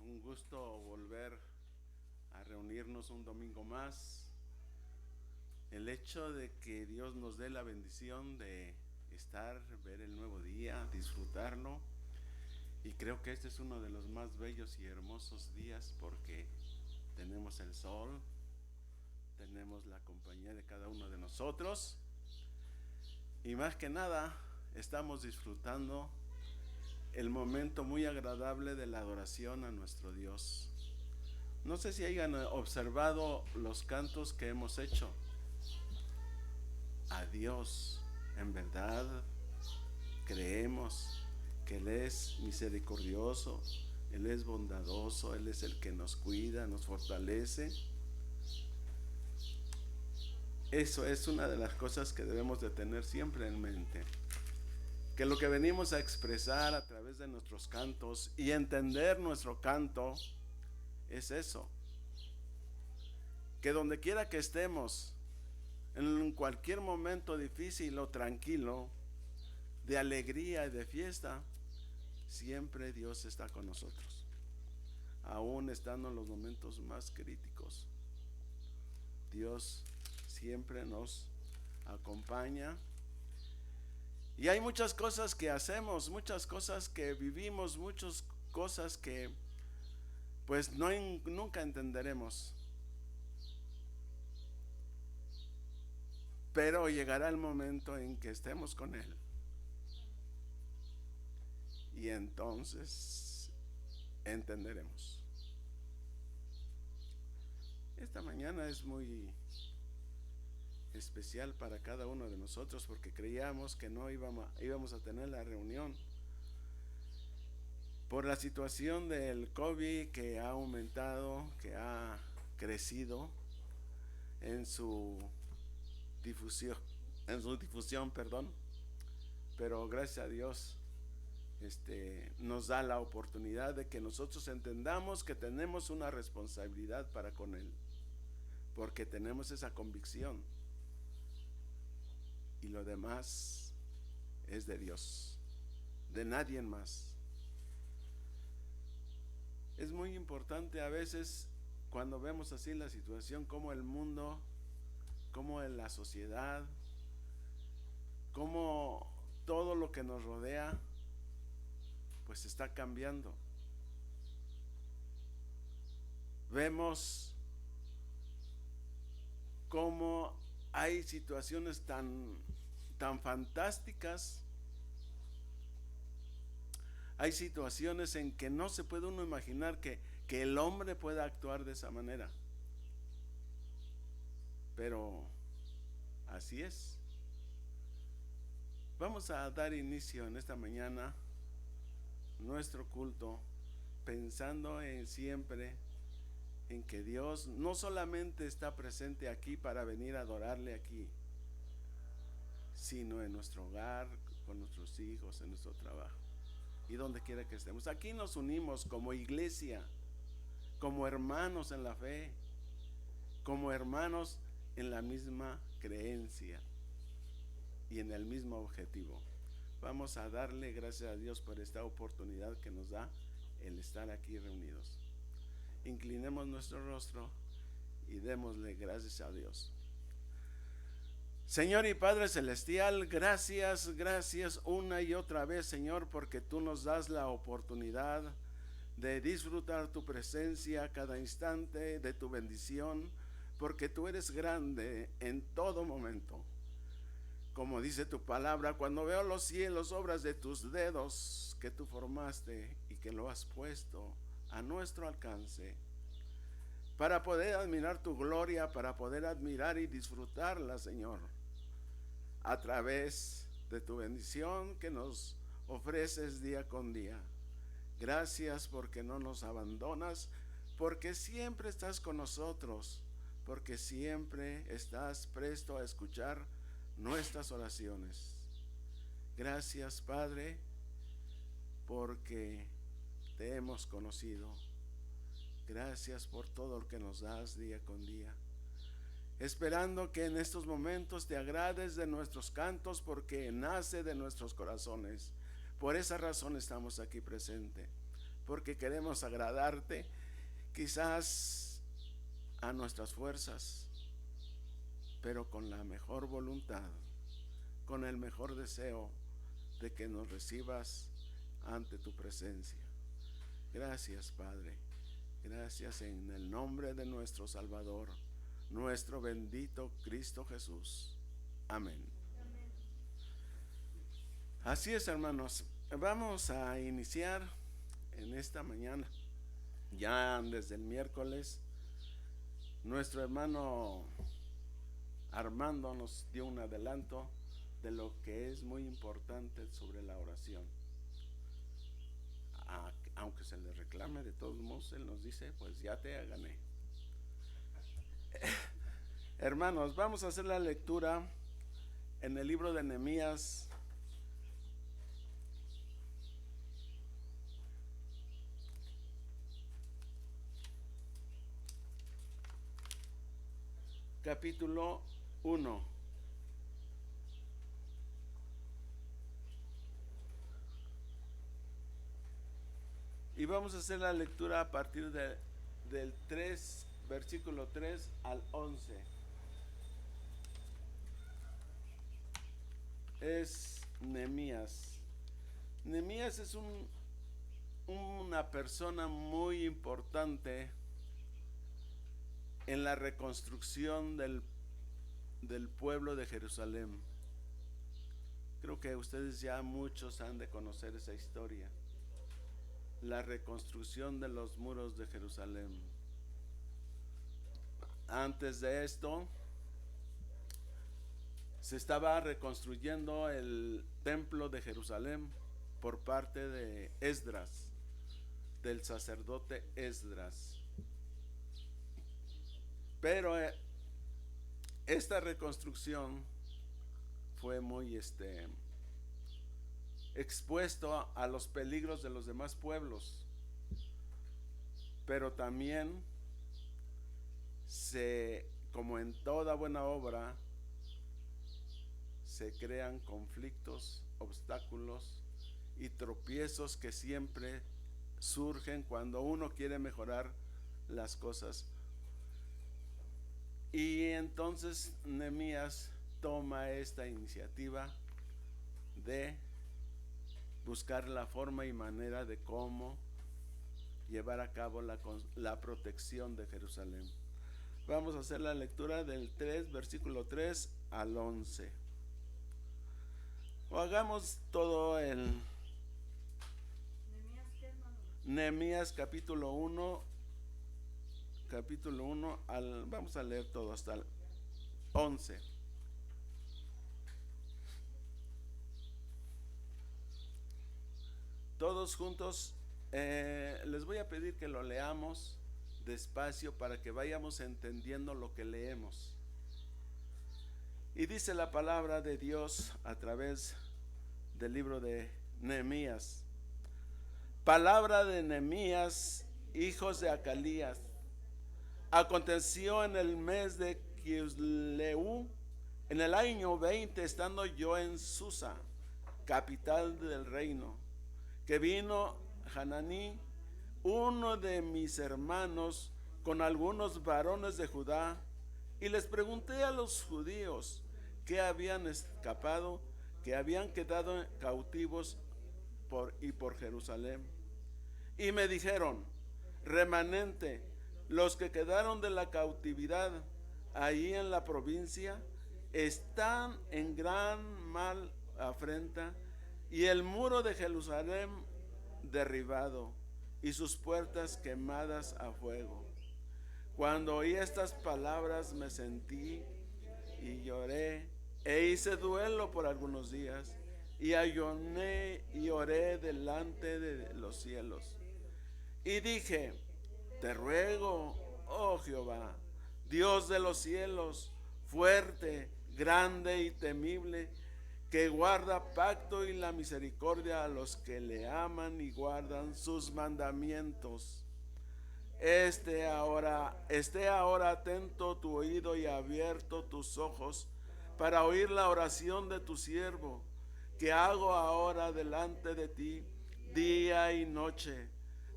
un gusto volver a reunirnos un domingo más. El hecho de que Dios nos dé la bendición de estar, ver el nuevo día, disfrutarlo. Y creo que este es uno de los más bellos y hermosos días porque tenemos el sol, tenemos la compañía de cada uno de nosotros y más que nada estamos disfrutando el momento muy agradable de la adoración a nuestro Dios. No sé si hayan observado los cantos que hemos hecho a Dios. En verdad creemos que Él es misericordioso, Él es bondadoso, Él es el que nos cuida, nos fortalece. Eso es una de las cosas que debemos de tener siempre en mente. Que lo que venimos a expresar a través de nuestros cantos y entender nuestro canto es eso. Que donde quiera que estemos, en cualquier momento difícil o tranquilo, de alegría y de fiesta, siempre Dios está con nosotros. Aún estando en los momentos más críticos, Dios siempre nos acompaña. Y hay muchas cosas que hacemos, muchas cosas que vivimos, muchas cosas que pues nunca entenderemos. Pero llegará el momento en que estemos con Él. Y entonces entenderemos. Esta mañana es muy especial para cada uno de nosotros porque creíamos que no íbamos a tener la reunión por la situación del COVID que ha aumentado, que ha crecido en su difusión, perdón. Pero gracias a Dios nos da la oportunidad de que nosotros entendamos que tenemos una responsabilidad para con Él, porque tenemos esa convicción y lo demás es de Dios, de nadie más. Es muy importante a veces cuando vemos así la situación, como el mundo, como en la sociedad, como todo lo que nos rodea pues está cambiando. Vemos cómo hay situaciones tan fantásticas. Hay situaciones en que no se puede uno imaginar que el hombre pueda actuar de esa manera. Pero así es. Vamos a dar inicio en esta mañana nuestro culto pensando en siempre en que Dios no solamente está presente aquí para venir a adorarle aquí, sino en nuestro hogar, con nuestros hijos, en nuestro trabajo y donde quiera que estemos. Aquí nos unimos como iglesia, como hermanos en la fe, como hermanos en la misma creencia y en el mismo objetivo. Vamos a darle gracias a Dios por esta oportunidad que nos da el estar aquí reunidos. Inclinemos nuestro rostro y démosle gracias a Dios. Señor y Padre Celestial, gracias, gracias una y otra vez, Señor, porque tú nos das la oportunidad de disfrutar tu presencia cada instante, de tu bendición, porque tú eres grande en todo momento. Como dice tu palabra, cuando veo los cielos, obras de tus dedos que tú formaste y que lo has puesto a nuestro alcance, para poder admirar tu gloria, para poder admirar y disfrutarla, Señor, a través de tu bendición que nos ofreces día con día. Gracias porque no nos abandonas, porque siempre estás con nosotros, porque siempre estás presto a escuchar nuestras oraciones. Gracias, Padre, porque te hemos conocido. Gracias por todo lo que nos das día con día, esperando que en estos momentos te agrades de nuestros cantos, porque nace de nuestros corazones. Por esa razón estamos aquí presentes, porque queremos agradarte, quizás a nuestras fuerzas, pero con la mejor voluntad, con el mejor deseo de que nos recibas ante tu presencia. Gracias, Padre. Gracias en el nombre de nuestro Salvador, nuestro bendito Cristo Jesús. Amén. Así es, hermanos. Vamos a iniciar en esta mañana. Ya desde el miércoles, nuestro hermano Armando nos dio un adelanto de lo que es muy importante sobre la oración. Aunque se le reclame, de todos modos él nos dice, pues ya te gané. Hermanos, vamos a hacer la lectura en el libro de Nehemías, capítulo 1. Y vamos a hacer la lectura a partir del 3, versículo 3 al 11. Es Nehemías. Nehemías es una persona muy importante en la reconstrucción del pueblo de Jerusalén. Creo que ustedes ya muchos han de conocer esa historia. La reconstrucción de los muros de Jerusalén. Antes de esto, se estaba reconstruyendo el templo de Jerusalén por parte de Esdras, del sacerdote Esdras. Pero esta reconstrucción fue muy expuesto a los peligros de los demás pueblos, pero también como en toda buena obra, se crean conflictos, obstáculos y tropiezos que siempre surgen cuando uno quiere mejorar las cosas. Y entonces Nehemías toma esta iniciativa de buscar la forma y manera de cómo llevar a cabo la protección de Jerusalén. Vamos a hacer la lectura del 3, versículo 3 al 11. O hagamos todo el Nehemías capítulo 1, vamos a leer todo hasta el 11. Todos juntos, les voy a pedir que lo leamos despacio para que vayamos entendiendo lo que leemos. Y dice la palabra de Dios a través del libro de Nehemías. Palabra de Nehemías, hijos de Acalías. Aconteció en el mes de Quisleu, en el año 20, estando yo en Susa, capital del reino, que vino Hananí, uno de mis hermanos, con algunos varones de Judá, y les pregunté a los judíos que habían escapado, que habían quedado cautivos por Jerusalén. Y me dijeron: remanente, los que quedaron de la cautividad ahí en la provincia están en gran mal afrenta, y el muro de Jerusalén derribado y sus puertas quemadas a fuego. Cuando oí estas palabras me sentí y lloré e hice duelo por algunos días, y ayuné y oré delante de los cielos y dije: te ruego, oh Jehová, Dios de los cielos, fuerte, grande y temible, que guarda pacto y la misericordia a los que le aman y guardan sus mandamientos. Esté ahora atento tu oído y abierto tus ojos para oír la oración de tu siervo, que hago ahora delante de ti día y noche,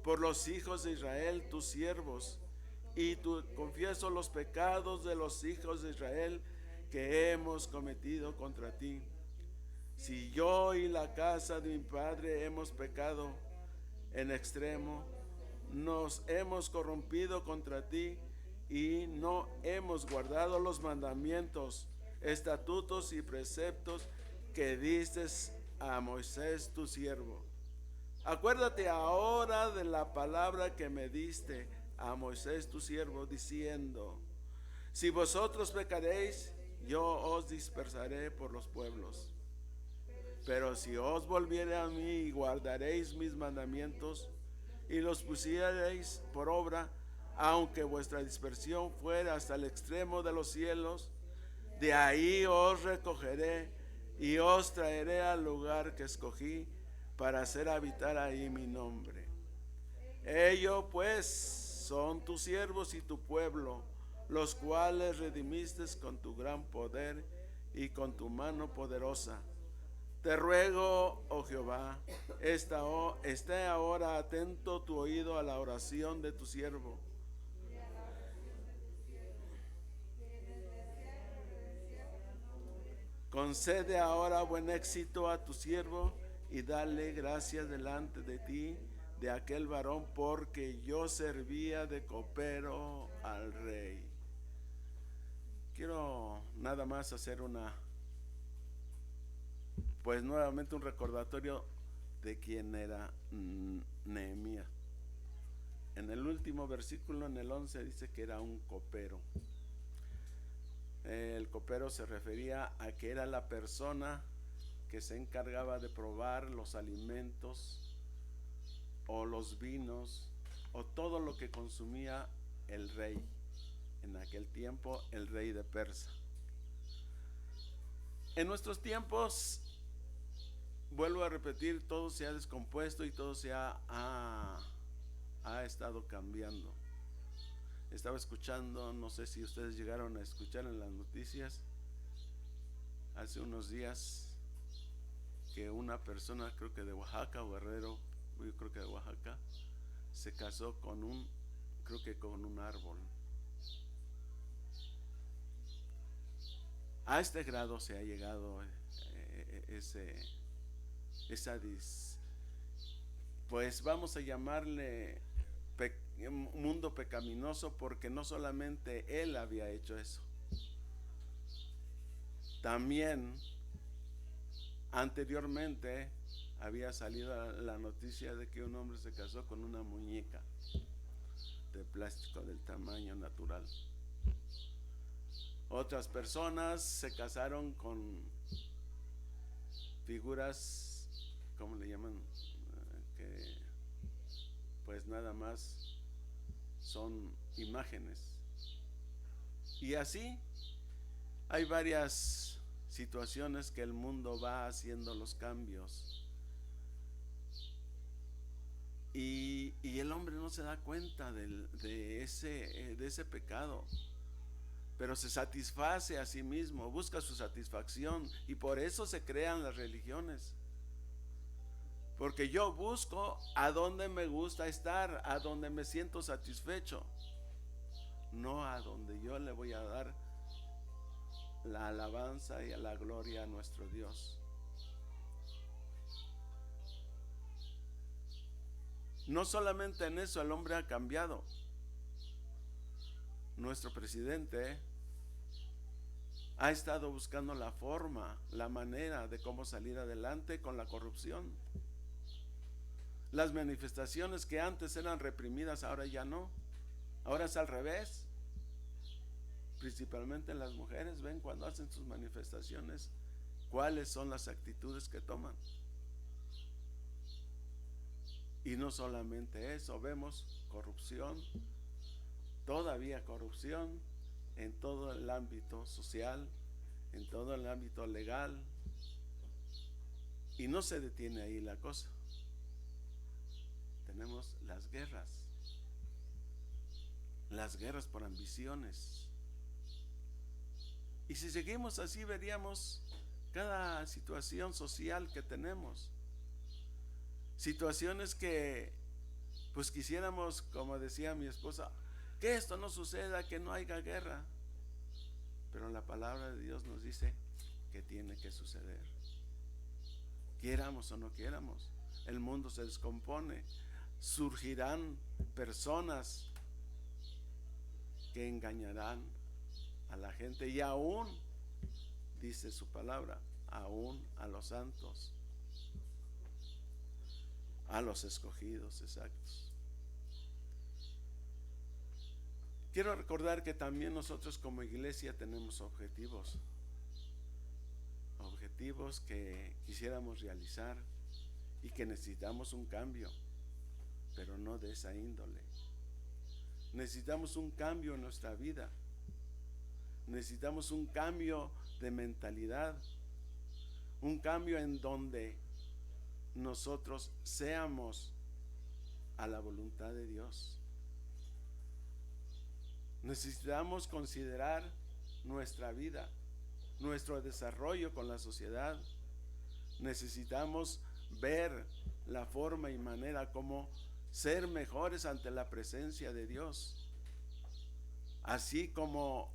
por los hijos de Israel, tus siervos, y confieso los pecados de los hijos de Israel que hemos cometido contra ti. Si yo y la casa de mi padre hemos pecado en extremo, nos hemos corrompido contra ti y no hemos guardado los mandamientos, estatutos y preceptos que diste a Moisés tu siervo. Acuérdate ahora de la palabra que me diste a Moisés tu siervo, diciendo: si vosotros pecaréis, yo os dispersaré por los pueblos. Pero si os volviere a mí y guardaréis mis mandamientos y los pusierais por obra, aunque vuestra dispersión fuera hasta el extremo de los cielos, de ahí os recogeré y os traeré al lugar que escogí para hacer habitar ahí mi nombre. Ellos pues son tus siervos y tu pueblo, los cuales redimiste con tu gran poder y con tu mano poderosa. Te ruego, oh Jehová, esté ahora atento tu oído a la oración de tu siervo. Concede ahora buen éxito a tu siervo y dale gracias delante de ti, de aquel varón, porque yo servía de copero al rey. Quiero nada más hacer nuevamente un recordatorio de quién era Nehemías. En el último versículo, en el 11, dice que era un copero. El copero se refería a que era la persona que se encargaba de probar los alimentos o los vinos o todo lo que consumía el rey. En aquel tiempo, el rey de Persia. En nuestros tiempos, vuelvo a repetir, todo se ha descompuesto y todo se ha estado cambiando. Estaba escuchando, no sé si ustedes llegaron a escuchar en las noticias hace unos días, que una persona, creo que de Oaxaca o Guerrero, yo creo que de Oaxaca, se casó con un árbol. A este grado se ha llegado pues vamos a llamarle mundo pecaminoso, porque no solamente él había hecho eso, también anteriormente había salido la noticia de que un hombre se casó con una muñeca de plástico del tamaño natural. Otras personas se casaron con figuras, ¿cómo le llaman? Que pues nada más son imágenes. Y así hay varias situaciones que el mundo va haciendo los cambios. Y el hombre no se da cuenta de ese pecado, pero se satisface a sí mismo, busca su satisfacción, y por eso se crean las religiones. Porque yo busco a donde me gusta estar, a donde me siento satisfecho, no a donde yo le voy a dar la alabanza y la gloria a nuestro Dios. No solamente en eso el hombre ha cambiado. Nuestro presidente ha estado buscando la forma, la manera de cómo salir adelante con la corrupción. Las manifestaciones que antes eran reprimidas, ahora ya no. Ahora es al revés. Principalmente las mujeres ven cuando hacen sus manifestaciones cuáles son las actitudes que toman. Y no solamente eso, vemos corrupción, todavía corrupción en todo el ámbito social, en todo el ámbito legal, y no se detiene ahí la cosa. Tenemos las guerras por ambiciones, y si seguimos así veríamos cada situación social que tenemos, situaciones que Pues quisiéramos, como decía mi esposa, que esto no suceda, que no haya guerra. Pero la palabra de Dios nos dice que tiene que suceder. Quieramos o no quieramos, el mundo se descompone. Surgirán personas que engañarán a la gente, y aún, dice su palabra, aún a los santos, a los escogidos, exactos. Quiero recordar que también nosotros como iglesia tenemos objetivos que quisiéramos realizar y que necesitamos un cambio, pero no de esa índole. Necesitamos un cambio en nuestra vida, necesitamos un cambio de mentalidad, un cambio en donde nosotros seamos a la voluntad de Dios. Necesitamos considerar nuestra vida, nuestro desarrollo con la sociedad. Necesitamos ver la forma y manera como ser mejores ante la presencia de Dios. Así como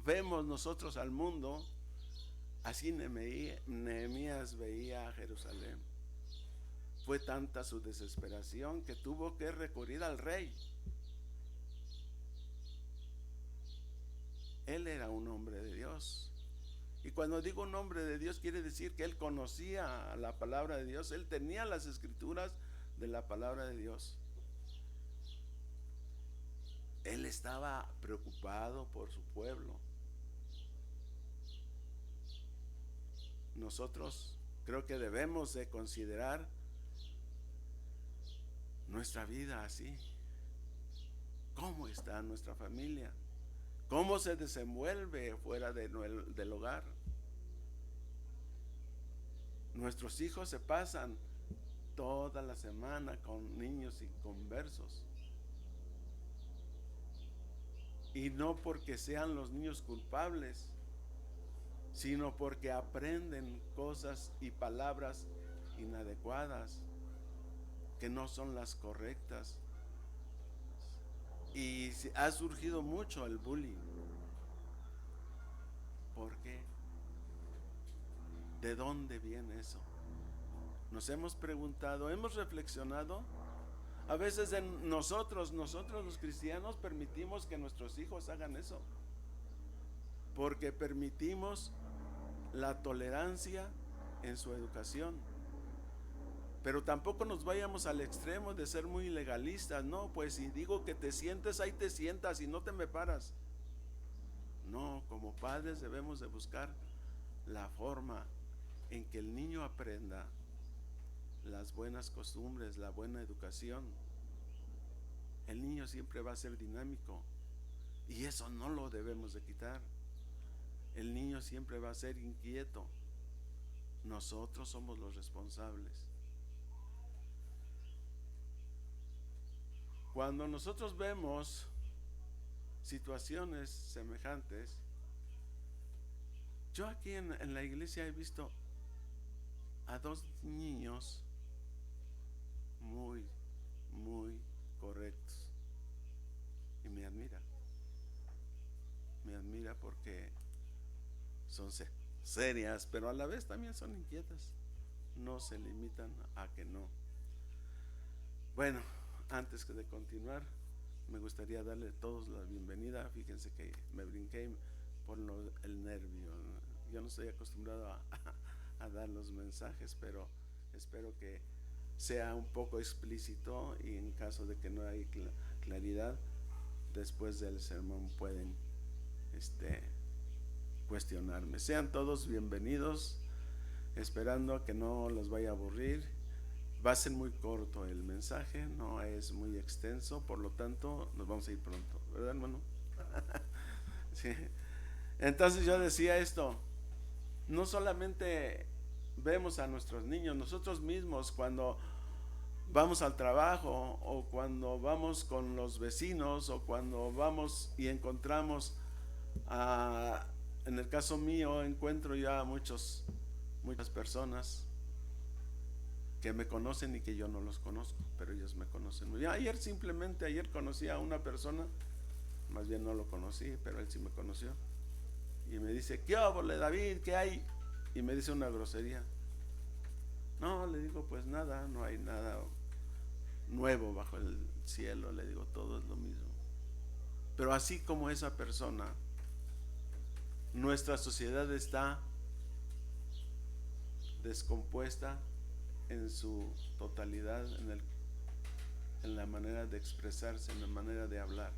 vemos nosotros al mundo, así Nehemías veía a Jerusalén. Fue tanta su desesperación que tuvo que recurrir al rey. Él era un hombre de Dios. Y cuando digo un hombre de Dios, quiere decir que él conocía la palabra de Dios. Él tenía las escrituras de la palabra de Dios. Él estaba preocupado por su pueblo. Nosotros creo que debemos de considerar nuestra vida así. ¿Cómo está nuestra familia? ¿Cómo se desenvuelve fuera del hogar? Nuestros hijos se pasan toda la semana con niños inconversos. Y no porque sean los niños culpables, sino porque aprenden cosas y palabras inadecuadas, que no son las correctas. Y ha surgido mucho el bullying. ¿Por qué? ¿De dónde viene eso? Nos hemos preguntado, hemos reflexionado. A veces nosotros los cristianos permitimos que nuestros hijos hagan eso, porque permitimos la tolerancia en su educación. Pero tampoco nos vayamos al extremo de ser muy legalistas. No, pues si digo que te sientes, ahí te sientas y no te me paras. No, como padres debemos de buscar la forma en que el niño aprenda las buenas costumbres, la buena educación. El niño siempre va a ser dinámico y eso no lo debemos de quitar. El niño siempre va a ser inquieto. Nosotros somos los responsables. Cuando nosotros vemos situaciones semejantes, yo aquí en la iglesia he visto a dos niños muy correctos y me admira porque son serias, pero a la vez también son inquietas, no se limitan a que no. Bueno, antes de continuar, me gustaría darle a todos la bienvenida. Fíjense que me brinqué por el nervio. Yo no estoy acostumbrado a dar los mensajes, pero espero que sea un poco explícito, y en caso de que no haya claridad, después del sermón pueden cuestionarme. Sean todos bienvenidos, esperando a que no los vaya a aburrir. Va a ser muy corto el mensaje, no es muy extenso, por lo tanto nos vamos a ir pronto, ¿verdad, hermano? Sí. Entonces yo decía esto, no solamente vemos a nuestros niños, nosotros mismos cuando vamos al trabajo, o cuando vamos con los vecinos, o cuando vamos y encontramos en el caso mío encuentro ya muchas personas que me conocen y que yo no los conozco, pero ellos me conocen muy bien. Ayer conocí a una persona, más bien no lo conocí, pero él sí me conoció, y me dice: ¿qué óvole, David? ¿Qué hay? Y me dice una grosería. No, le digo, pues nada, no hay nada nuevo bajo el cielo, le digo, todo es lo mismo. Pero así como esa persona, nuestra sociedad está descompuesta en su totalidad, en la manera de expresarse, en la manera de hablar.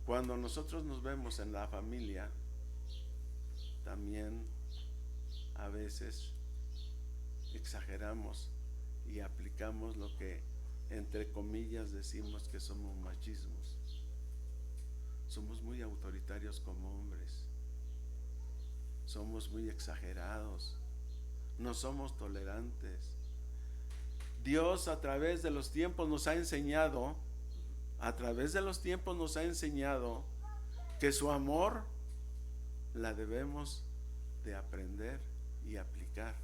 Cuando nosotros nos vemos en la familia, también a veces exageramos y aplicamos lo que entre comillas decimos que somos machismos. Somos muy autoritarios como hombres, somos muy exagerados, no somos tolerantes. Dios a través de los tiempos nos ha enseñado, que su amor la debemos de aprender y aplicar.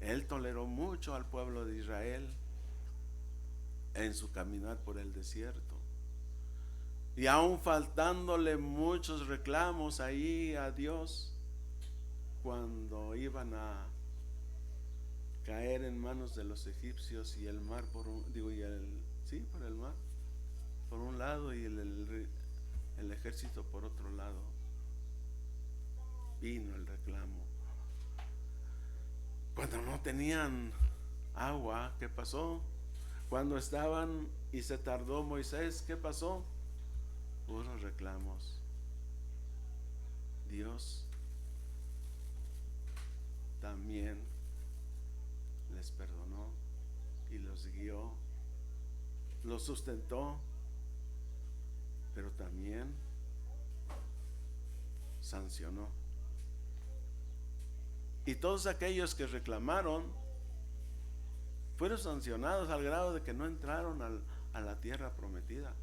Él toleró mucho al pueblo de Israel en su caminar por el desierto, y aún faltándole muchos reclamos ahí a Dios, cuando iban a caer en manos de los egipcios, y el mar por el mar por un lado y el ejército por otro lado, vino el reclamo. Cuando no tenían agua, ¿qué pasó? Cuando estaban y se tardó Moisés, ¿qué pasó? Puros reclamos. Dios también les perdonó y los guió, los sustentó, pero también sancionó. Y todos aquellos que reclamaron fueron sancionados al grado de que no entraron a la tierra prometida.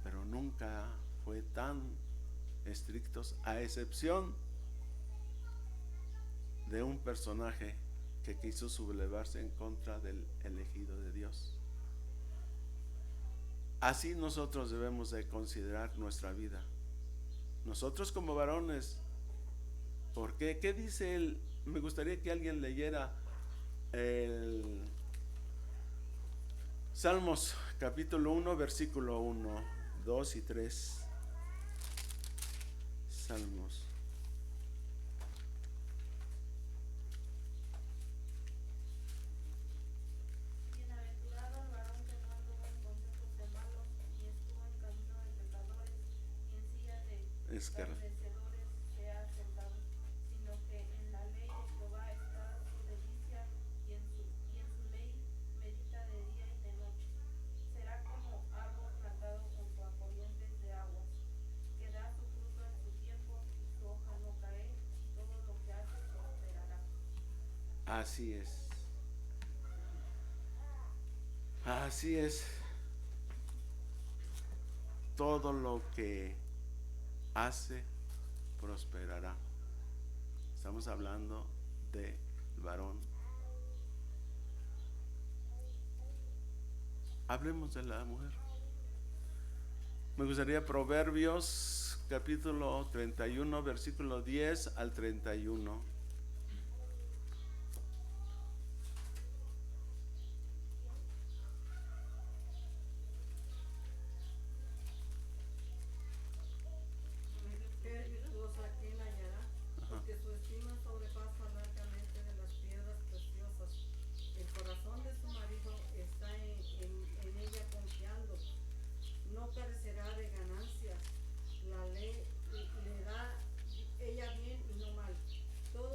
Pero nunca fue tan estrictos, a excepción de un personaje que quiso sublevarse en contra del elegido de Dios. Así nosotros debemos de considerar nuestra vida, nosotros como varones. ¿Por qué? ¿Qué dice él? Me gustaría que alguien leyera el Salmos capítulo 1, versículo 1, 2 y 3. Salmos. Bienaventurado el varón que no anduvo en consejos de malos, ni estuvo en camino de pecadores, ni en silla de escarnecedores se ha sentado, sino que en la ley de Jehová está su delicia, y en su ley medita de día y de noche. Será como árbol plantado junto a corrientes de aguas, que da su fruto en su tiempo, y su hoja no cae, y todo lo que hace prosperará. Así es. Así es. Todo lo que hace prosperará. Estamos hablando de varón. Hablemos de la mujer. Me gustaría Proverbios capítulo 31, versículo 10 al 31. Mujer virtuosa, ¿quién hallará? Porque su estima sobrepasa largamente de las piedras preciosas. El corazón de su marido está en ella confiando. No carecerá de ganancias. La ley le da ella bien y no mal. Todo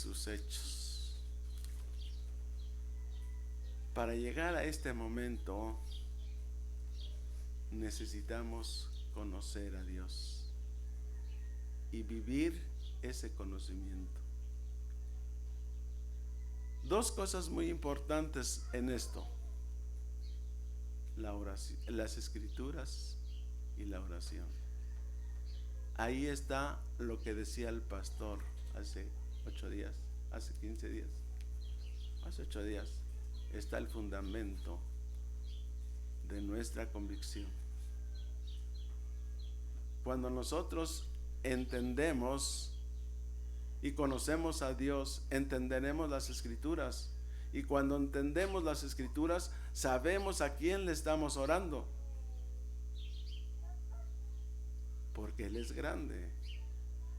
sus hechos. Para llegar a este momento necesitamos conocer a Dios y vivir ese conocimiento. Dos cosas muy importantes en esto: la oración, las escrituras y la oración. Ahí está lo que decía el pastor hace 8 días, hace 15 días, hace 8 días. Está el fundamento de nuestra convicción. Cuando nosotros entendemos y conocemos a Dios, entenderemos las escrituras. Y cuando entendemos las escrituras, sabemos a quién le estamos orando. Porque Él es grande.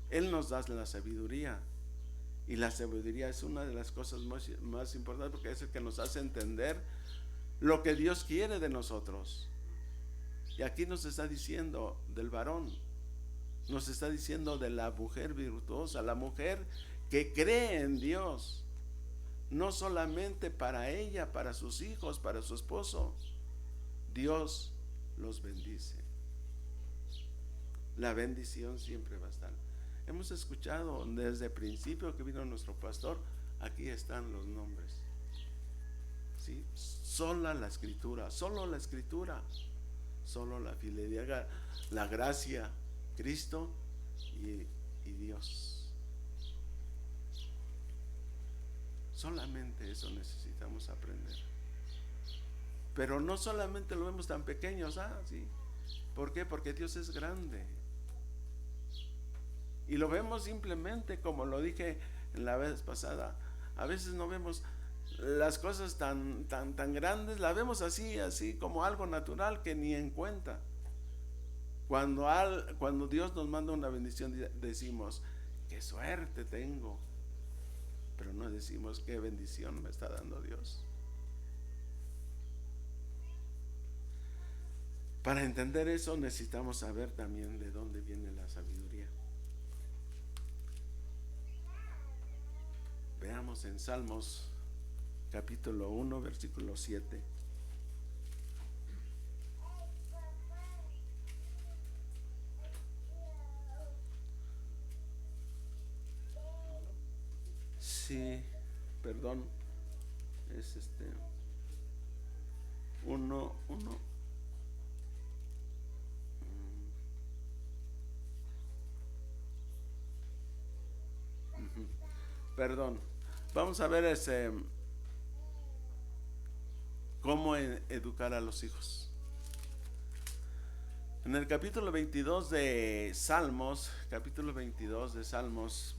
Él nos da la sabiduría. Y la sabiduría es una de las cosas más importantes, porque es el que nos hace entender lo que Dios quiere de nosotros. Y aquí nos está diciendo del varón, nos está diciendo de la mujer virtuosa, la mujer que cree en Dios, no solamente para ella, para sus hijos, para su esposo. Dios los bendice. La bendición siempre va a estar. Hemos escuchado desde el principio que vino nuestro pastor, aquí están los nombres. ¿Sí? Sola la escritura, solo la escritura, solo la fidelidad, la gracia, Cristo y Dios. Solamente eso necesitamos aprender. Pero no solamente lo vemos tan pequeños, sí. ¿Por qué? Porque Dios es grande. Y lo vemos simplemente, como lo dije la vez pasada, a veces no vemos las cosas tan grandes, la vemos así como algo natural que ni en cuenta. Cuando Dios nos manda una bendición, decimos, qué suerte tengo. Pero no decimos qué bendición me está dando Dios. Para entender eso necesitamos saber también de dónde viene la sabiduría. Veamos en Salmos capítulo 1, versículo 7. Sí, perdón, es 1. Perdón, vamos a ver cómo educar a los hijos. En el capítulo 22 de Salmos,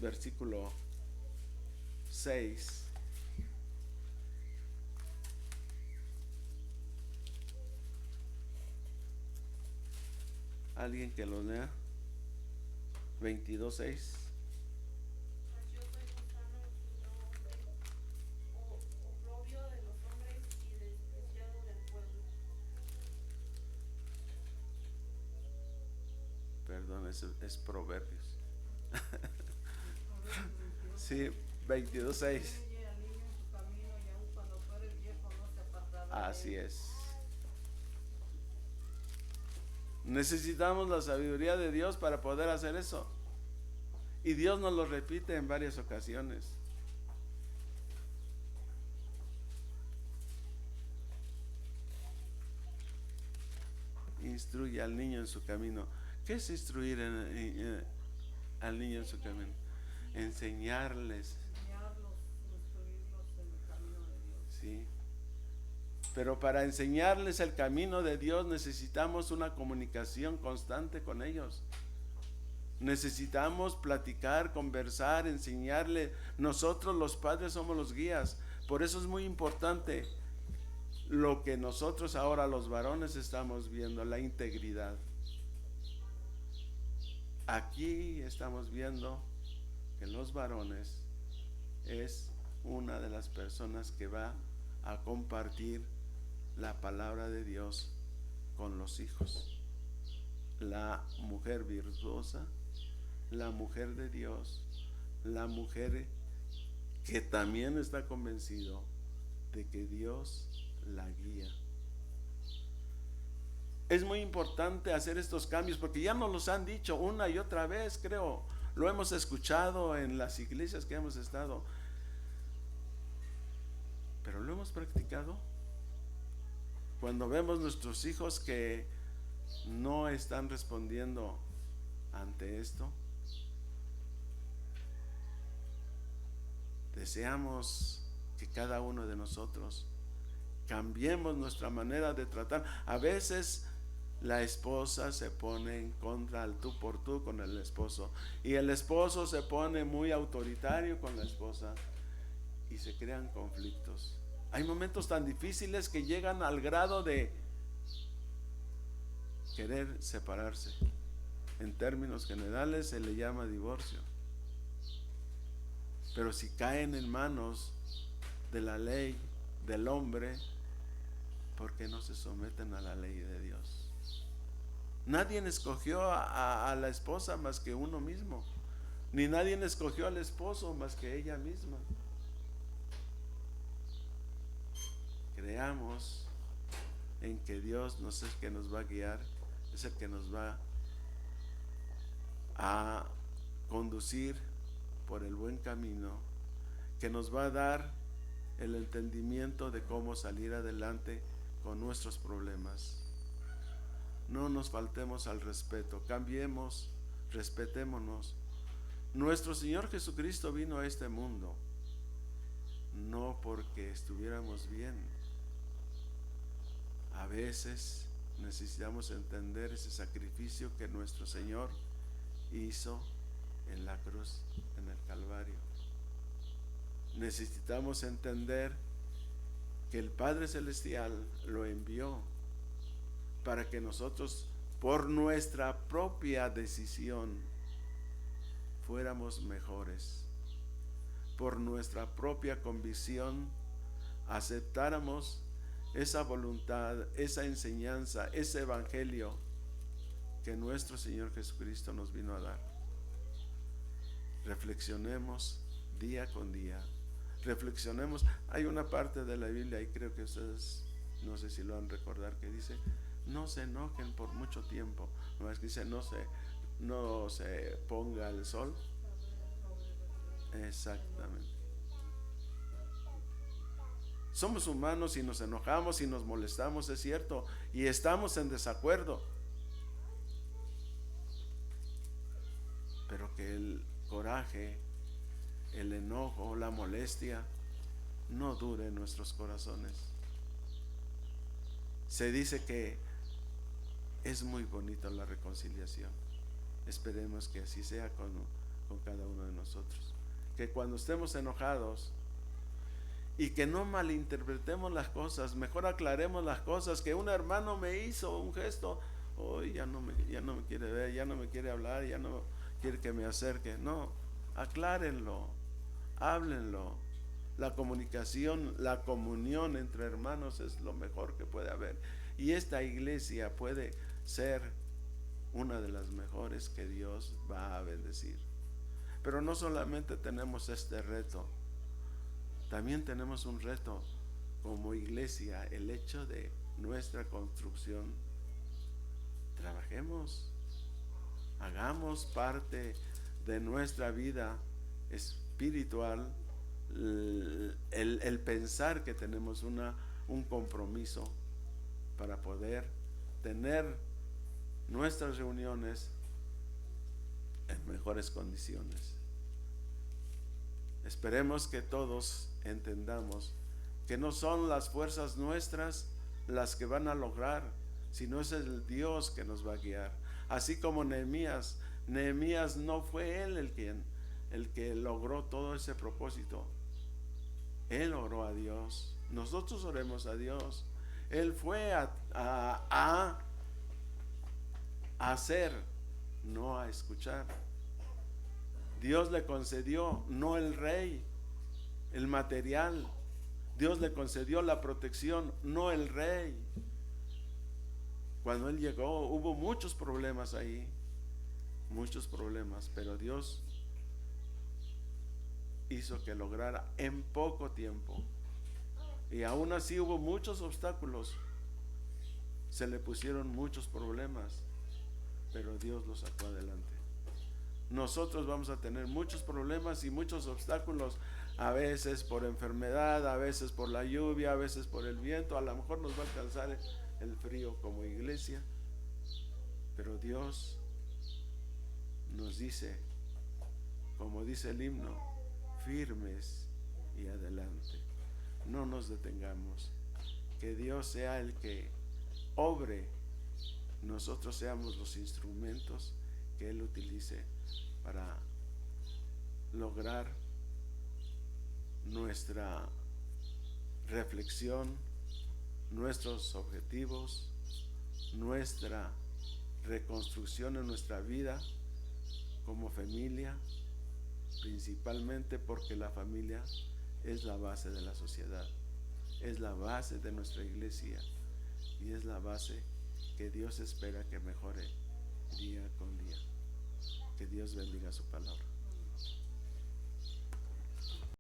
versículo 6. ¿Alguien que lo lea? 22:6. Perdón, es Proverbios. Sí, 22:6. Así es. Necesitamos la sabiduría de Dios para poder hacer eso. Y Dios nos lo repite en varias ocasiones. Instruye al niño en su camino. ¿Qué es instruir al niño en su camino? Enseñarlos, instruirlos en el camino de Dios. Sí. Pero para enseñarles el camino de Dios necesitamos una comunicación constante con ellos. Necesitamos platicar, conversar, enseñarle. Nosotros los padres somos los guías. Por eso es muy importante lo que nosotros ahora los varones estamos viendo, la integridad. Aquí estamos viendo que los varones es una de las personas que va a compartir la palabra de Dios con los hijos. La mujer virtuosa, la mujer de Dios, la mujer que también está convencido de que Dios la guía. Es muy importante hacer estos cambios porque ya nos los han dicho una y otra vez, creo. Lo hemos escuchado en las iglesias que hemos estado. Pero lo hemos practicado. Cuando vemos nuestros hijos que no están respondiendo ante esto, deseamos que cada uno de nosotros cambiemos nuestra manera de tratar. A veces la esposa se pone en contra al tú por tú con el esposo, y el esposo se pone muy autoritario con la esposa y se crean conflictos. Hay momentos tan difíciles que llegan al grado de querer separarse. En términos generales se le llama divorcio. Pero si caen en manos de la ley del hombre, ¿por qué no se someten a la ley de Dios? Nadie escogió a la esposa más que uno mismo, ni nadie escogió al esposo más que ella misma. Creamos en que Dios no es el que nos va a guiar, es el que nos va a conducir por el buen camino, que nos va a dar el entendimiento de cómo salir adelante con nuestros problemas. No nos faltemos al respeto, cambiemos, respetémonos. Nuestro Señor Jesucristo vino a este mundo no porque estuviéramos bien. A veces necesitamos entender ese sacrificio que nuestro Señor hizo en la cruz, en el Calvario. Necesitamos entender que el Padre Celestial lo envió para que nosotros, por nuestra propia decisión, fuéramos mejores. Por nuestra propia convicción, aceptáramos esa voluntad, esa enseñanza, ese evangelio que nuestro Señor Jesucristo nos vino a dar. Reflexionemos día con día. Reflexionemos. Hay una parte de la Biblia, y creo que ustedes, no sé si lo han recordado, que dice: no se enojen por mucho tiempo. No es que dice: no se ponga el sol. Exactamente. Somos humanos y nos enojamos y nos molestamos, es cierto, y estamos en desacuerdo. Pero que el coraje, el enojo, la molestia no dure en nuestros corazones. Se dice que es muy bonita la reconciliación. Esperemos que así sea con cada uno de nosotros. Que cuando estemos enojados, y que no malinterpretemos las cosas, mejor aclaremos las cosas. Que un hermano me hizo un gesto, hoy ya no me quiere ver, ya no me quiere hablar, ya no quiere que me acerque. No, aclárenlo, háblenlo. La comunicación, la comunión entre hermanos es lo mejor que puede haber, y esta iglesia puede ser una de las mejores que Dios va a bendecir. Pero no solamente tenemos este reto, también tenemos un reto como iglesia, el hecho de nuestra construcción. Trabajemos, hagamos parte de nuestra vida espiritual el pensar que tenemos un compromiso para poder tener nuestras reuniones en mejores condiciones. Esperemos que todos entendamos que no son las fuerzas nuestras las que van a lograr, sino es el Dios que nos va a guiar. Así como Nehemías no fue él el que logró todo ese propósito. Él oró a Dios. Nosotros oremos a Dios. Él fue a hacer, no a escuchar. Dios le concedió, no el rey, el material. Dios le concedió la protección, no el rey. Cuando él llegó hubo muchos problemas ahí, muchos problemas, pero Dios hizo que lograra en poco tiempo. Y aún así hubo muchos obstáculos, se le pusieron muchos problemas, pero Dios lo sacó adelante. Nosotros vamos a tener muchos problemas y muchos obstáculos, a veces por enfermedad, a veces por la lluvia, a veces por el viento, a lo mejor nos va a alcanzar el frío como iglesia, pero Dios nos dice, como dice el himno, firmes y adelante. No nos detengamos, que Dios sea el que obre, nosotros seamos los instrumentos que Él utilice para lograr nuestra reflexión, nuestros objetivos, nuestra reconstrucción en nuestra vida como familia, principalmente porque la familia es la base de la sociedad, es la base de nuestra iglesia y es la base que Dios espera que mejore día con día. Que Dios bendiga su palabra.